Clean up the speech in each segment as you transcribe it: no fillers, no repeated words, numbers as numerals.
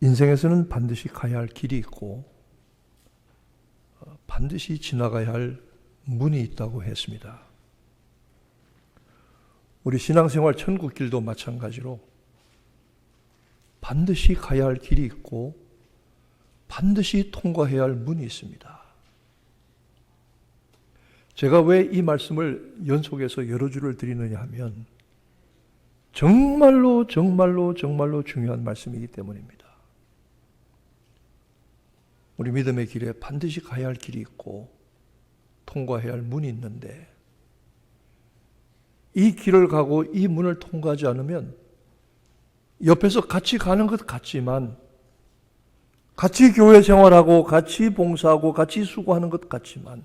인생에서는 반드시 가야 할 길이 있고 반드시 지나가야 할 문이 있다고 했습니다. 우리 신앙생활 천국길도 마찬가지로 반드시 가야 할 길이 있고 반드시 통과해야 할 문이 있습니다. 제가 왜 이 말씀을 연속해서 여러 주를 드리느냐 하면 정말로 중요한 말씀이기 때문입니다. 우리 믿음의 길에 반드시 가야 할 길이 있고 통과해야 할 문이 있는데 이 길을 가고 이 문을 통과하지 않으면 옆에서 같이 가는 것 같지만 같이 교회 생활하고 같이 봉사하고 같이 수고하는 것 같지만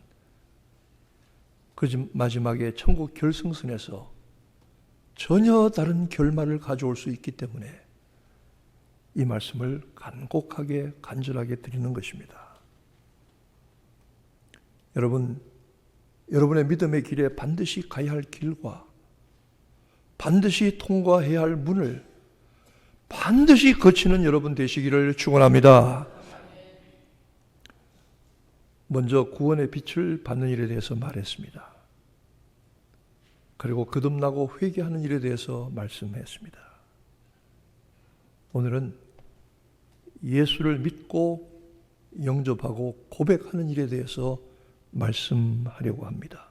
그 마지막에 천국 결승선에서 전혀 다른 결말을 가져올 수 있기 때문에 이 말씀을 간곡하게 간절하게 드리는 것입니다. 여러분의 믿음의 길에 반드시 가야 할 길과 반드시 통과해야 할 문을 반드시 거치는 여러분 되시기를 축원합니다. 먼저 구원의 빛을 받는 일에 대해서 말했습니다. 그리고 거듭나고 회개하는 일에 대해서 말씀했습니다. 오늘은 예수를 믿고 영접하고 고백하는 일에 대해서 말씀하려고 합니다.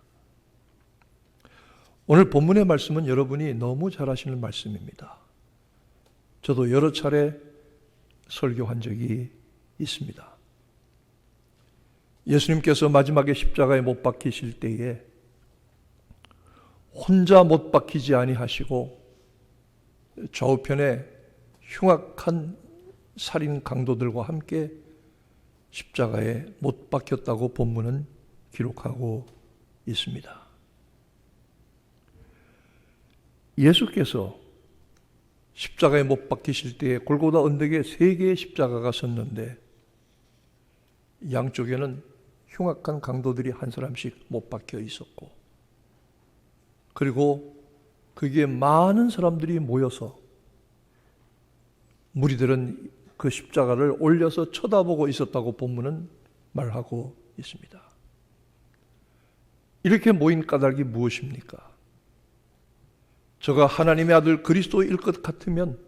오늘 본문의 말씀은 여러분이 너무 잘 아시는 말씀입니다. 저도 여러 차례 설교한 적이 있습니다. 예수님께서 마지막에 십자가에 못 박히실 때에 혼자 못 박히지 아니하시고 좌우편에 흉악한 살인 강도들과 함께 십자가에 못 박혔다고 본문은 기록하고 있습니다. 예수께서 십자가에 못 박히실 때에 골고다 언덕에 3개의 십자가가 섰는데 양쪽에는 흉악한 강도들이 한 사람씩 못 박혀 있었고 그리고 거기에 많은 사람들이 모여서 무리들은 그 십자가를 올려서 쳐다보고 있었다고 본문은 말하고 있습니다. 이렇게 모인 까닭이 무엇입니까? 저가 하나님의 아들 그리스도일 것 같으면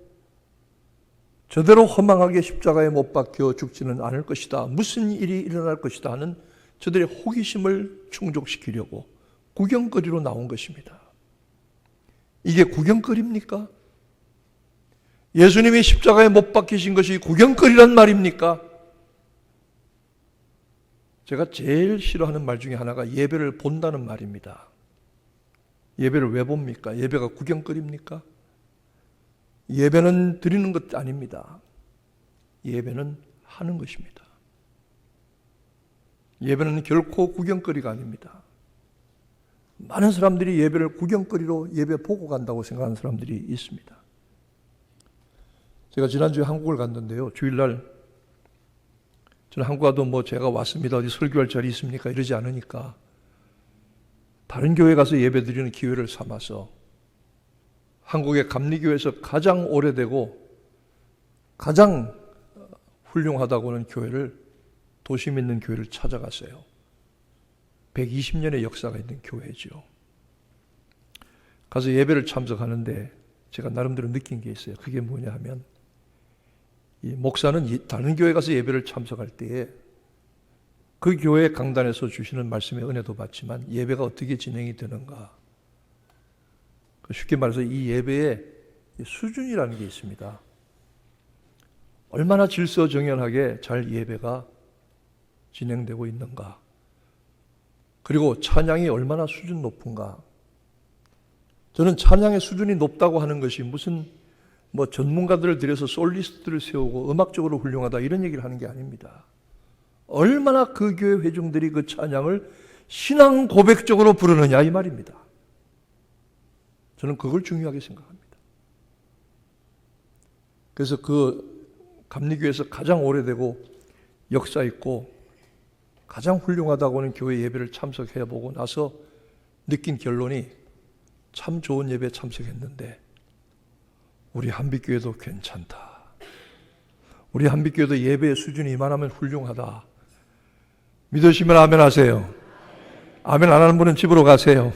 저대로 허망하게 십자가에 못 박혀 죽지는 않을 것이다. 무슨 일이 일어날 것이다 하는 저들의 호기심을 충족시키려고 구경거리로 나온 것입니다. 이게 구경거리입니까? 예수님이 십자가에 못 박히신 것이 구경거리란 말입니까? 제가 제일 싫어하는 말 중에 하나가 예배를 본다는 말입니다. 예배를 왜 봅니까? 예배가 구경거리입니까? 예배는 드리는 것 아닙니다. 예배는 하는 것입니다. 예배는 결코 구경거리가 아닙니다. 많은 사람들이 예배를 구경거리로 예배 보고 간다고 생각하는 사람들이 있습니다. 제가 지난주에 한국을 갔는데요. 주일날 저는 한국 와도 제가 왔습니다. 어디 설교할 자리 있습니까? 이러지 않으니까 다른 교회 가서 예배 드리는 기회를 삼아서 한국의 감리교회에서 가장 오래되고 가장 훌륭하다고 하는 교회를 도심 있는 교회를 찾아갔어요. 120년의 역사가 있는 교회죠. 가서 예배를 참석하는데 제가 나름대로 느낀 게 있어요. 그게 뭐냐 하면 이 목사는 다른 교회 가서 예배를 참석할 때에 그 교회 강단에서 주시는 말씀의 은혜도 받지만 예배가 어떻게 진행이 되는가. 쉽게 말해서 이 예배의 수준이라는 게 있습니다. 얼마나 질서정연하게 잘 예배가 진행되고 있는가. 그리고 찬양이 얼마나 수준 높은가. 저는 찬양의 수준이 높다고 하는 것이 무슨 전문가들을 들여서 솔리스트를 세우고 음악적으로 훌륭하다 이런 얘기를 하는 게 아닙니다. 얼마나 그 교회 회중들이 그 찬양을 신앙 고백적으로 부르느냐 이 말입니다. 저는 그걸 중요하게 생각합니다. 그래서 그 감리교회에서 가장 오래되고 역사 있고 가장 훌륭하다고 하는 교회 예배를 참석해보고 나서 느낀 결론이 참 좋은 예배에 참석했는데 우리 한빛교회도 괜찮다. 우리 한빛교회도 예배의 수준이 이만하면 훌륭하다. 믿으시면 아멘 하세요. 아멘 안 하는 분은 집으로 가세요.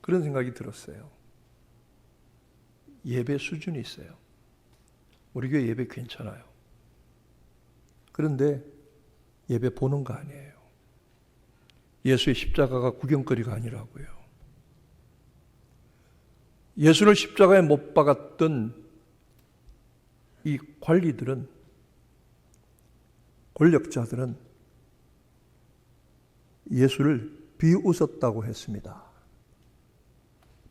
그런 생각이 들었어요. 예배 수준이 있어요. 우리 교회 예배 괜찮아요. 그런데 예배 보는 거 아니에요. 예수의 십자가가 구경거리가 아니라고요. 예수를 십자가에 못 박았던 이 관리들은, 권력자들은 예수를 비웃었다고 했습니다.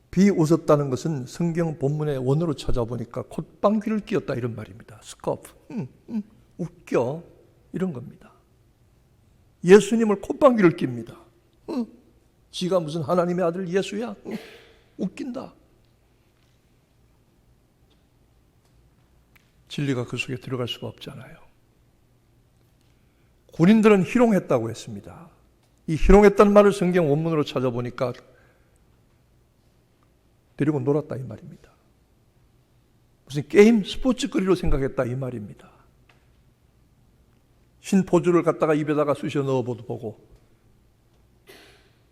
비웃었다는 것은 성경 본문의 원어로 찾아보니까 콧방귀를 뀌었다 이런 말입니다. 스코프, 웃겨 이런 겁니다. 예수님을 콧방귀를 낍니다. 지가 무슨 하나님의 아들 예수야? 웃긴다. 진리가 그 속에 들어갈 수가 없잖아요. 군인들은 희롱했다고 했습니다. 이 희롱했다는 말을 성경 원문으로 찾아보니까 데리고 놀았다 이 말입니다. 무슨 게임 스포츠거리로 생각했다 이 말입니다. 신포주를 갖다가 입에다가 쑤셔 넣어보고,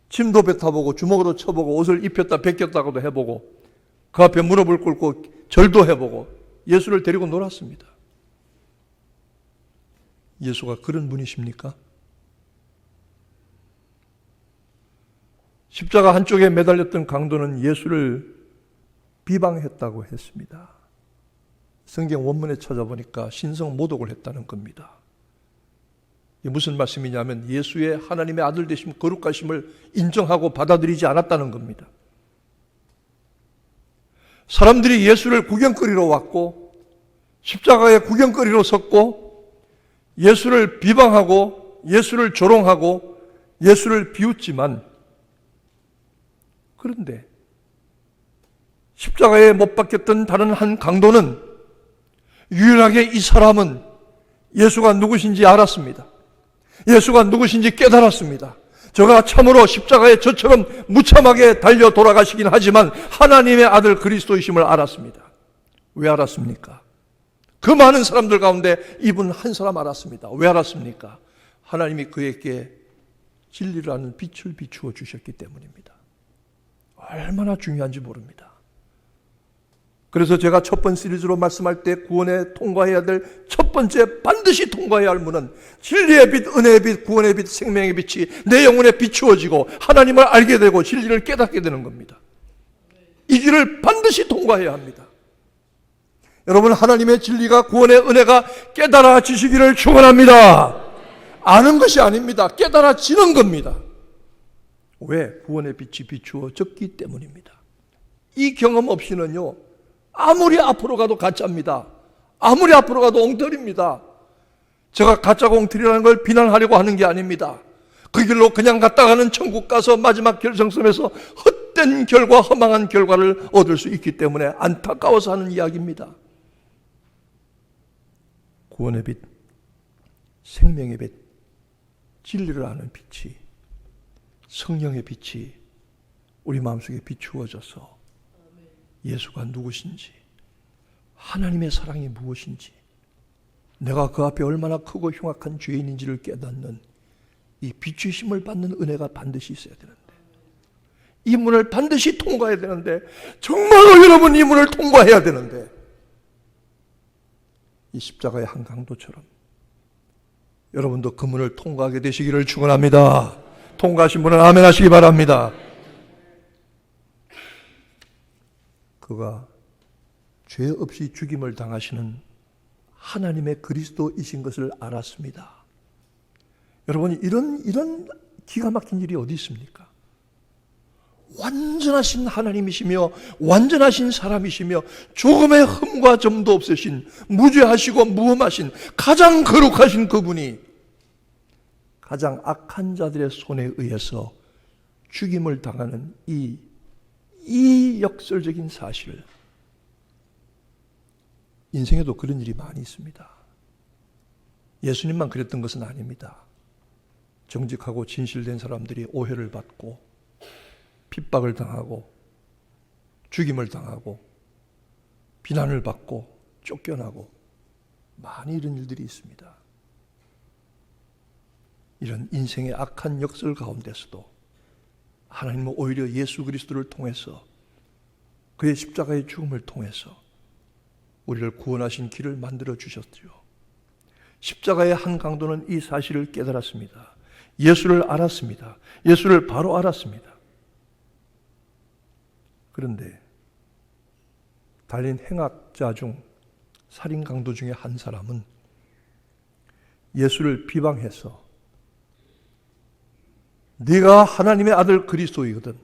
침도 뱉어보고, 주먹으로 쳐보고, 옷을 입혔다 벗겼다고도 해보고, 그 앞에 무릎을 꿇고 절도 해보고 예수를 데리고 놀았습니다. 예수가 그런 분이십니까? 십자가 한쪽에 매달렸던 강도는 예수를 비방했다고 했습니다. 성경 원문에 찾아보니까 신성 모독을 했다는 겁니다. 이게 무슨 말씀이냐면 예수의 하나님의 아들 되심, 거룩하심을 인정하고 받아들이지 않았다는 겁니다. 사람들이 예수를 구경거리로 왔고 십자가에 구경거리로 섰고 예수를 비방하고 예수를 조롱하고 예수를 비웃지만, 그런데 십자가에 못 박혔던 다른 한 강도는 유일하게 이 사람은 예수가 누구신지 알았습니다. 예수가 누구신지 깨달았습니다. 저가 참으로 십자가에 저처럼 무참하게 달려 돌아가시긴 하지만 하나님의 아들 그리스도이심을 알았습니다. 왜 알았습니까? 그 많은 사람들 가운데 이분 한 사람 알았습니다. 왜 알았습니까? 하나님이 그에게 진리라는 빛을 비추어 주셨기 때문입니다. 얼마나 중요한지 모릅니다. 그래서 제가 첫 번 시리즈로 말씀할 때 구원에 통과해야 될 첫 번째 반드시 통과해야 할 문은 진리의 빛, 은혜의 빛, 구원의 빛, 생명의 빛이 내 영혼에 비추어지고 하나님을 알게 되고 진리를 깨닫게 되는 겁니다. 이 길을 반드시 통과해야 합니다. 여러분, 하나님의 진리가, 구원의 은혜가 깨달아지시기를 축원합니다. 아는 것이 아닙니다. 깨달아지는 겁니다. 왜? 구원의 빛이 비추어졌기 때문입니다. 이 경험 없이는요, 아무리 앞으로 가도 가짜입니다. 아무리 앞으로 가도 엉터리입니다. 제가 가짜 엉터리라는 걸 비난하려고 하는 게 아닙니다. 그 길로 그냥 갔다가는 천국 가서 마지막 결승섬에서 헛된 결과, 허망한 결과를 얻을 수 있기 때문에 안타까워서 하는 이야기입니다. 구원의 빛, 생명의 빛, 진리를 아는 빛이, 성령의 빛이 우리 마음속에 비추어져서 예수가 누구신지, 하나님의 사랑이 무엇인지, 내가 그 앞에 얼마나 크고 흉악한 죄인인지를 깨닫는 이 비추심을 받는 은혜가 반드시 있어야 되는데, 이 문을 반드시 통과해야 되는데, 정말로 여러분 이 문을 통과해야 되는데, 이 십자가의 한 강도처럼 여러분도 그 문을 통과하게 되시기를 축원합니다. 통과하신 분은 아멘 하시기 바랍니다. 그가 죄 없이 죽임을 당하시는 하나님의 그리스도이신 것을 알았습니다. 여러분, 이런 기가 막힌 일이 어디 있습니까? 완전하신 하나님이시며 완전하신 사람이시며 조금의 흠과 점도 없으신, 무죄하시고 무험하신, 가장 거룩하신 그분이 가장 악한 자들의 손에 의해서 죽임을 당하는 이 역설적인 사실을, 인생에도 그런 일이 많이 있습니다. 예수님만 그랬던 것은 아닙니다. 정직하고 진실된 사람들이 오해를 받고 핍박을 당하고 죽임을 당하고 비난을 받고 쫓겨나고 많이 이런 일들이 있습니다. 이런 인생의 악한 역설 가운데서도 하나님은 오히려 예수 그리스도를 통해서 그의 십자가의 죽음을 통해서 우리를 구원하신 길을 만들어 주셨죠. 십자가의 한 강도는 이 사실을 깨달았습니다. 예수를 알았습니다. 예수를 바로 알았습니다. 그런데 달린 행악자 중 살인 강도 중에 한 사람은 예수를 비방해서 네가 하나님의 아들 그리스도이거든,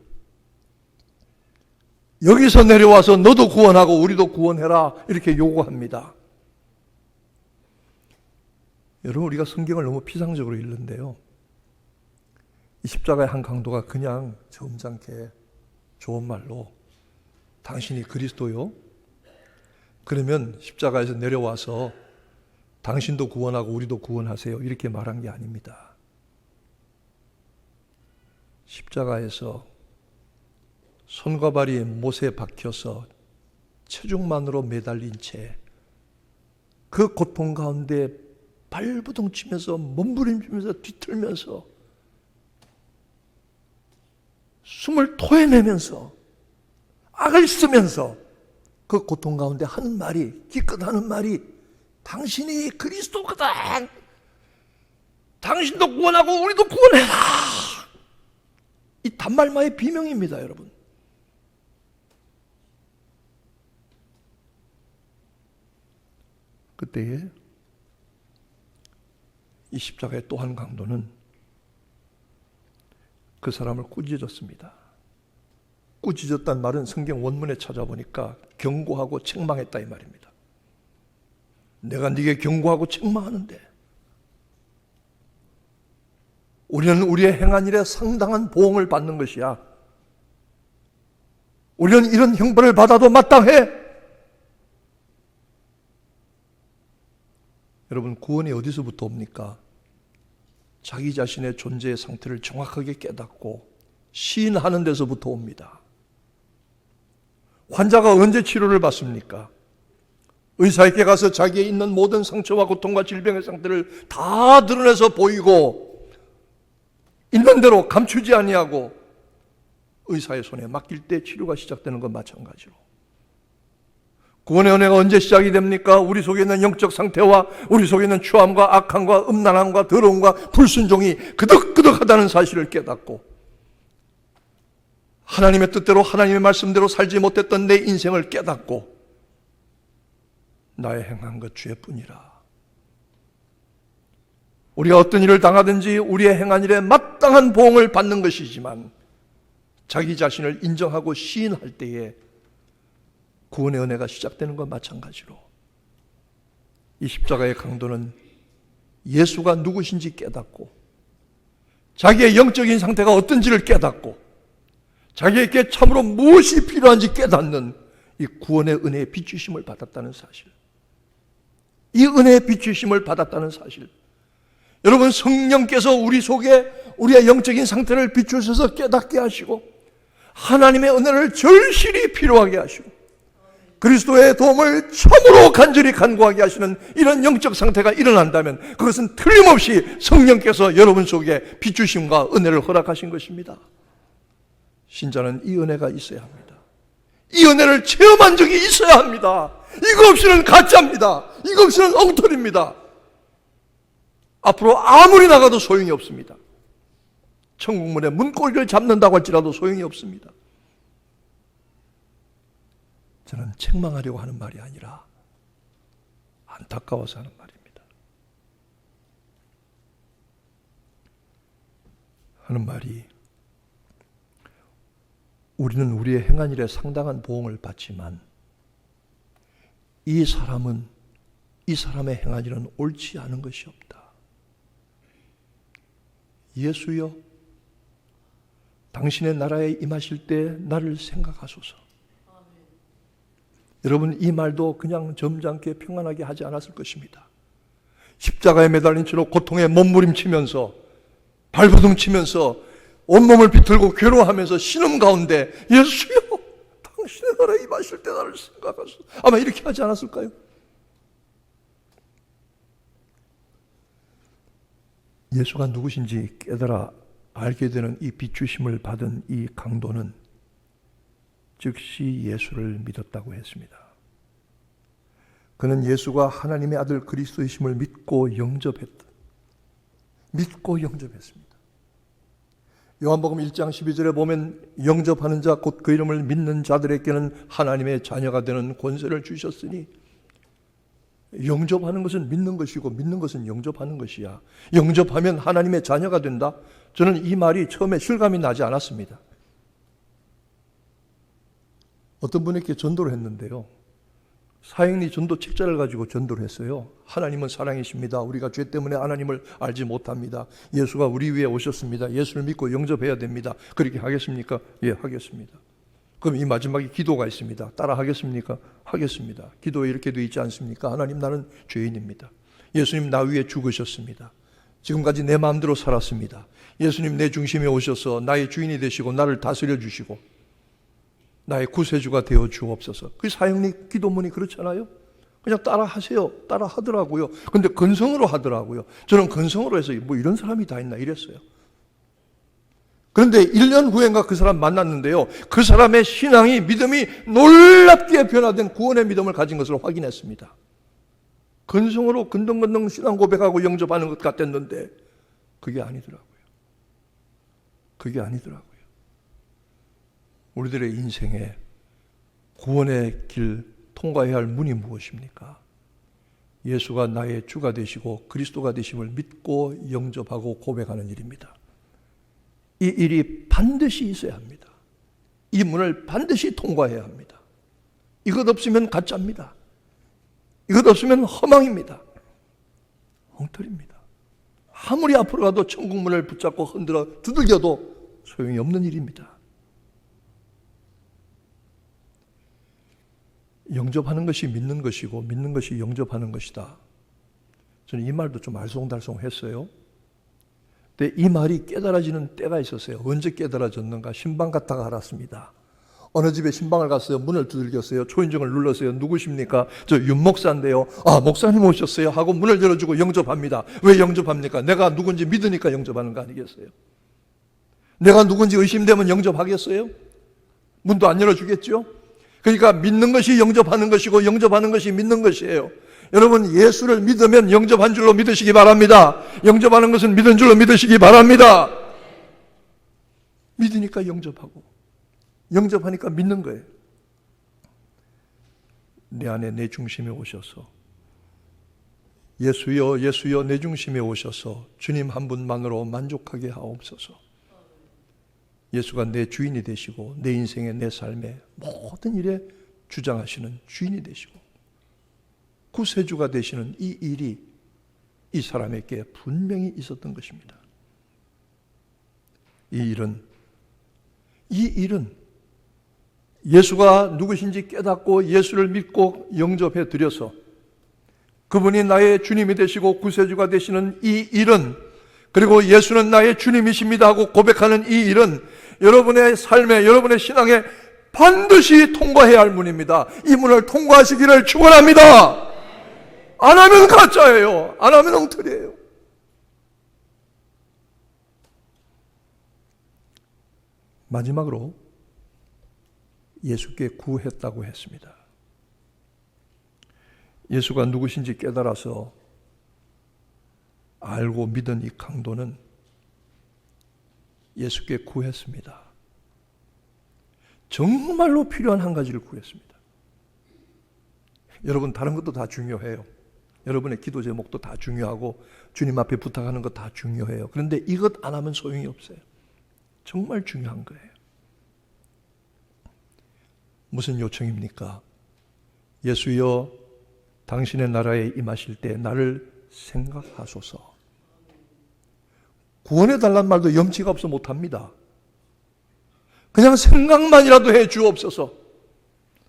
여기서 내려와서 너도 구원하고 우리도 구원해라, 이렇게 요구합니다. 여러분, 우리가 성경을 너무 피상적으로 읽는데요, 이 십자가의 한 강도가 그냥 점잖게 좋은 말로 당신이 그리스도요? 그러면 십자가에서 내려와서 당신도 구원하고 우리도 구원하세요, 이렇게 말한 게 아닙니다. 십자가에서 손과 발이 못에 박혀서 체중만으로 매달린 채 그 고통 가운데 발부둥 치면서 몸부림치면서 뒤틀면서 숨을 토해내면서 악을 쓰면서 그 고통 가운데 하는 말이, 기껏 하는 말이 당신이 그리스도거든, 당신도 구원하고 우리도 구원해라, 이 단말마의 비명입니다. 여러분, 그때에 이 십자가의 또 한 강도는 그 사람을 꾸짖었습니다. 꾸짖었단 말은 성경 원문에 찾아보니까 경고하고 책망했다 이 말입니다. 내가 네게 경고하고 책망하는데 우리는 우리의 행한 일에 상당한 보응을 받는 것이야. 우리는 이런 형벌을 받아도 마땅해. 여러분, 구원이 어디서부터 옵니까? 자기 자신의 존재의 상태를 정확하게 깨닫고 시인하는 데서부터 옵니다. 환자가 언제 치료를 받습니까? 의사에게 가서 자기의 있는 모든 상처와 고통과 질병의 상태를 다 드러내서 보이고 있는 대로 감추지 아니하고 의사의 손에 맡길 때 치료가 시작되는 건 마찬가지로, 구원의 은혜가 언제 시작이 됩니까? 우리 속에 있는 영적 상태와 우리 속에 있는 추함과 악함과 음란함과 더러움과 불순종이 그득그득하다는 사실을 깨닫고 하나님의 뜻대로 하나님의 말씀대로 살지 못했던 내 인생을 깨닫고 나의 행한 것 죄뿐이라. 우리가 어떤 일을 당하든지 우리의 행한 일에 마땅한 보응을 받는 것이지만 자기 자신을 인정하고 시인할 때에 구원의 은혜가 시작되는 것 마찬가지로 이 십자가의 강도는 예수가 누구신지 깨닫고 자기의 영적인 상태가 어떤지를 깨닫고 자기에게 참으로 무엇이 필요한지 깨닫는 이 구원의 은혜의 비추심을 받았다는 사실, 이 은혜의 비추심을 받았다는 사실, 여러분, 성령께서 우리 속에 우리의 영적인 상태를 비추셔서 깨닫게 하시고 하나님의 은혜를 절실히 필요하게 하시고 그리스도의 도움을 참으로 간절히 간구하게 하시는 이런 영적 상태가 일어난다면 그것은 틀림없이 성령께서 여러분 속에 비추심과 은혜를 허락하신 것입니다. 신자는 이 은혜가 있어야 합니다. 이 은혜를 체험한 적이 있어야 합니다. 이거 없이는 가짜입니다. 이거 없이는 엉터리입니다. 앞으로 아무리 나가도 소용이 없습니다. 천국문의 문고리를 잡는다고 할지라도 소용이 없습니다. 저는 책망하려고 하는 말이 아니라 안타까워서 하는 말입니다. 하는 말이, 우리는 우리의 행한 일에 상당한 보응을 받지만 이 사람의 행한 일은 옳지 않은 것이 없다. 예수여, 당신의 나라에 임하실 때 나를 생각하소서. 여러분, 이 말도 그냥 점잖게 평안하게 하지 않았을 것입니다. 십자가에 매달린 채로 고통에 몸부림치면서 발버둥 치면서 온몸을 비틀고 괴로워하면서 신음 가운데 예수여, 당신의 나라에 임하실 때 나를 생각하소서. 아마 이렇게 하지 않았을까요? 예수가 누구신지 깨달아 알게 되는 이 비추심을 받은 이 강도는 즉시 예수를 믿었다고 했습니다. 그는 예수가 하나님의 아들 그리스도이심을 믿고 영접했다. 믿고 영접했습니다. 요한복음 1장 12절에 보면 영접하는 자 곧 그 이름을 믿는 자들에게는 하나님의 자녀가 되는 권세를 주셨으니, 영접하는 것은 믿는 것이고 믿는 것은 영접하는 것이야. 영접하면 하나님의 자녀가 된다. 저는 이 말이 처음에 실감이 나지 않았습니다. 어떤 분에게 전도를 했는데요, 사형리 전도 책자를 가지고 전도를 했어요. 하나님은 사랑이십니다. 우리가 죄 때문에 하나님을 알지 못합니다. 예수가 우리 위에 오셨습니다. 예수를 믿고 영접해야 됩니다. 그렇게 하겠습니까? 예, 하겠습니다. 그럼 이 마지막에 기도가 있습니다. 따라 하겠습니까? 하겠습니다. 기도에 이렇게 되어 있지 않습니까? 하나님, 나는 죄인입니다. 예수님 나 위에 죽으셨습니다. 지금까지 내 마음대로 살았습니다. 예수님 내 중심에 오셔서 나의 주인이 되시고 나를 다스려 주시고 나의 구세주가 되어 주옵소서. 그 사형리 기도문이 그렇잖아요. 그냥 따라 하세요. 따라 하더라고요. 근데 근성으로 하더라고요. 저는 근성으로 해서 뭐 이런 사람이 다 있나 이랬어요. 그런데 1년 후엔가 그 사람 만났는데요, 그 사람의 신앙이, 믿음이 놀랍게 변화된 구원의 믿음을 가진 것을 확인했습니다. 근성으로 근덩근덩 신앙 고백하고 영접하는 것 같았는데 그게 아니더라고요. 그게 아니더라고요. 우리들의 인생에 구원의 길 통과해야 할 문이 무엇입니까? 예수가 나의 주가 되시고 그리스도가 되심을 믿고 영접하고 고백하는 일입니다. 이 일이 반드시 있어야 합니다. 이 문을 반드시 통과해야 합니다. 이것 없으면 가짜입니다. 이것 없으면 허망입니다. 엉터리입니다. 아무리 앞으로 가도 천국 문을 붙잡고 흔들어 두들겨도 소용이 없는 일입니다. 영접하는 것이 믿는 것이고 믿는 것이 영접하는 것이다. 저는 이 말도 좀 알쏭달쏭했어요. 근데 이 말이 깨달아지는 때가 있었어요. 언제 깨달아졌는가? 신방 갔다가 알았습니다. 어느 집에 신방을 갔어요. 문을 두들겼어요. 초인종을 눌렀어요. 누구십니까? 저 윤 목사인데요. 아, 목사님 오셨어요 하고 문을 열어주고 영접합니다. 왜 영접합니까? 내가 누군지 믿으니까 영접하는 거 아니겠어요? 내가 누군지 의심되면 영접하겠어요? 문도 안 열어주겠죠? 그러니까 믿는 것이 영접하는 것이고 영접하는 것이 믿는 것이에요. 여러분, 예수를 믿으면 영접한 줄로 믿으시기 바랍니다. 영접하는 것은 믿은 줄로 믿으시기 바랍니다. 믿으니까 영접하고 영접하니까 믿는 거예요. 내 안에 내 중심에 오셔서 예수여 예수여 내 중심에 오셔서 주님 한 분만으로 만족하게 하옵소서. 예수가 내 주인이 되시고 내 인생의 내 삶의 모든 일에 주장하시는 주인이 되시고 구세주가 되시는 이 일이 이 사람에게 분명히 있었던 것입니다. 이 일은 예수가 누구신지 깨닫고 예수를 믿고 영접해 드려서 그분이 나의 주님이 되시고 구세주가 되시는 이 일은, 그리고 예수는 나의 주님이십니다 하고 고백하는 이 일은 여러분의 삶에, 여러분의 신앙에 반드시 통과해야 할 문입니다. 이 문을 통과하시기를 축원합니다. 안 하면 가짜예요. 안 하면 엉터리예요. 마지막으로 예수께 구했다고 했습니다. 예수가 누구신지 깨달아서 알고 믿은 이 강도는 예수께 구했습니다. 정말로 필요한 한 가지를 구했습니다. 여러분, 다른 것도 다 중요해요. 여러분의 기도 제목도 다 중요하고 주님 앞에 부탁하는 것 다 중요해요. 그런데 이것 안 하면 소용이 없어요. 정말 중요한 거예요. 무슨 요청입니까? 예수여, 당신의 나라에 임하실 때 나를 생각하소서. 구원해달란 말도 염치가 없어 못합니다. 그냥 생각만이라도 해 주옵소서.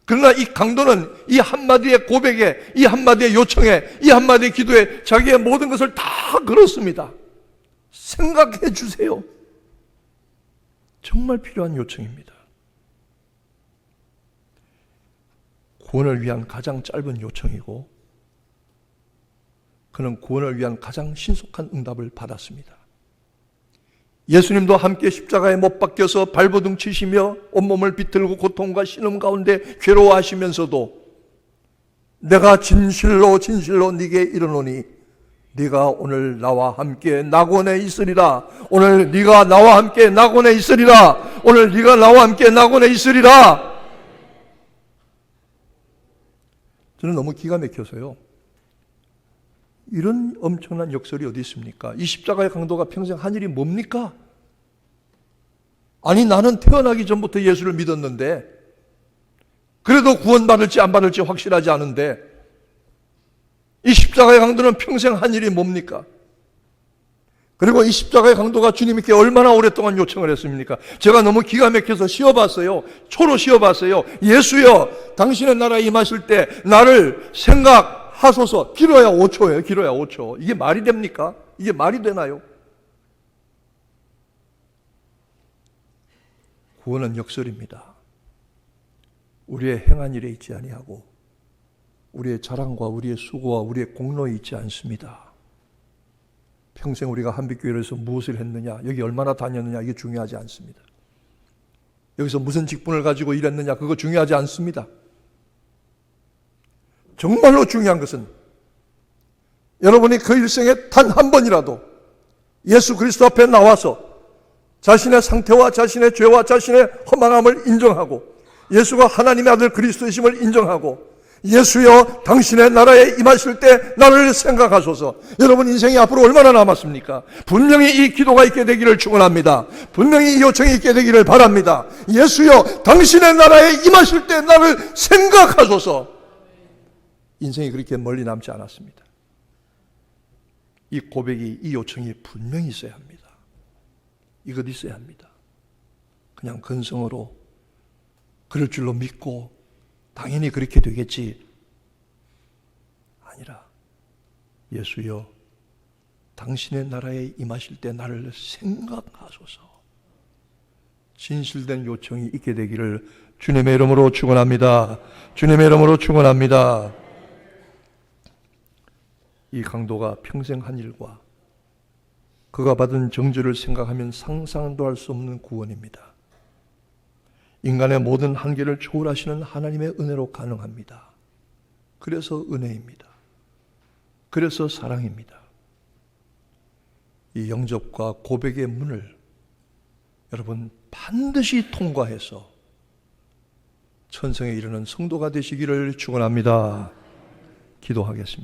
그러나 이 강도는 이 한마디의 고백에, 이 한마디의 요청에, 이 한마디의 기도에 자기의 모든 것을 다 걸었습니다. 생각해 주세요. 정말 필요한 요청입니다. 구원을 위한 가장 짧은 요청이고 그는 구원을 위한 가장 신속한 응답을 받았습니다. 예수님도 함께 십자가에 못 박혀서 발버둥 치시며 온몸을 비틀고 고통과 신음 가운데 괴로워하시면서도 내가 진실로 진실로 네게 이르노니 네가 오늘 나와 함께 낙원에 있으리라. 오늘 네가 나와 함께 낙원에 있으리라. 오늘 네가 나와 함께 낙원에 있으리라. 저는 너무 기가 막혀서요. 이런 엄청난 역설이 어디 있습니까? 이 십자가의 강도가 평생 한 일이 뭡니까? 아니, 나는 태어나기 전부터 예수를 믿었는데, 그래도 구원받을지 안 받을지 확실하지 않은데, 이 십자가의 강도는 평생 한 일이 뭡니까? 그리고 이 십자가의 강도가 주님께 얼마나 오랫동안 요청을 했습니까? 제가 너무 기가 막혀서 쉬어봤어요. 초로 쉬어봤어요. 예수여, 당신의 나라에 임하실 때 나를 생각하소서. 길어야 5초예요. 길어야 5초. 이게 말이 됩니까? 이게 말이 되나요? 구원은 역설입니다. 우리의 행한 일에 있지 아니하고 우리의 자랑과 우리의 수고와 우리의 공로에 있지 않습니다. 평생 우리가 한빛교회에서 무엇을 했느냐, 여기 얼마나 다녔느냐, 이게 중요하지 않습니다. 여기서 무슨 직분을 가지고 일했느냐, 그거 중요하지 않습니다. 정말로 중요한 것은 여러분이 그 일생에 단 한 번이라도 예수 그리스도 앞에 나와서 자신의 상태와 자신의 죄와 자신의 허망함을 인정하고 예수가 하나님의 아들 그리스도이심을 인정하고 예수여, 당신의 나라에 임하실 때 나를 생각하소서. 여러분 인생이 앞으로 얼마나 남았습니까? 분명히 이 기도가 있게 되기를 축원합니다. 분명히 이 요청이 있게 되기를 바랍니다. 예수여, 당신의 나라에 임하실 때 나를 생각하소서. 인생이 그렇게 멀리 남지 않았습니다. 이 고백이, 이 요청이 분명히 있어야 합니다. 이것 있어야 합니다. 그냥 근성으로 그럴 줄로 믿고 당연히 그렇게 되겠지 아니라 예수여, 당신의 나라에 임하실 때 나를 생각하소서. 진실된 요청이 있게 되기를 주님의 이름으로 축원합니다. 주님의 이름으로 축원합니다. 이 강도가 평생 한 일과 그가 받은 정죄를 생각하면 상상도 할 수 없는 구원입니다. 인간의 모든 한계를 초월하시는 하나님의 은혜로 가능합니다. 그래서 은혜입니다. 그래서 사랑입니다. 이 영접과 고백의 문을 여러분 반드시 통과해서 천성에 이르는 성도가 되시기를 축원합니다. 기도하겠습니다.